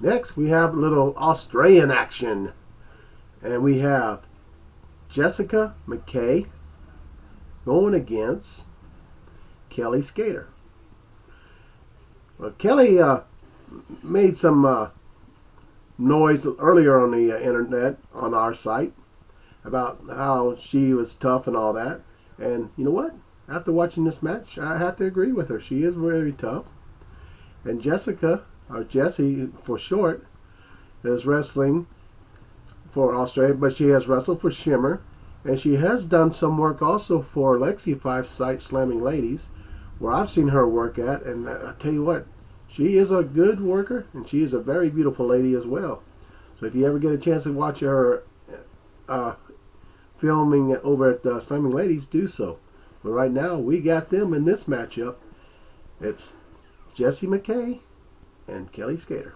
Next, we have a little Australian action. And we have Jessica McKay going against Kelly Skater. Well, Kelly made some noise earlier on the internet on our site about how she was tough and all that. And you know what? After watching this match, I have to agree with her. She is very tough. And Jessica, or Jessie for short, is wrestling for Australia, but she has wrestled for Shimmer. And she has done some work also for Lexi 5 site Slamming Ladies, where I've seen her work at. And I tell you what, she is a good worker, and she is a very beautiful lady as well. So if you ever get a chance to watch her filming over at Slamming Ladies, do so. But right now, we got them in this matchup. It's Jessie McKay and Kelly Skater.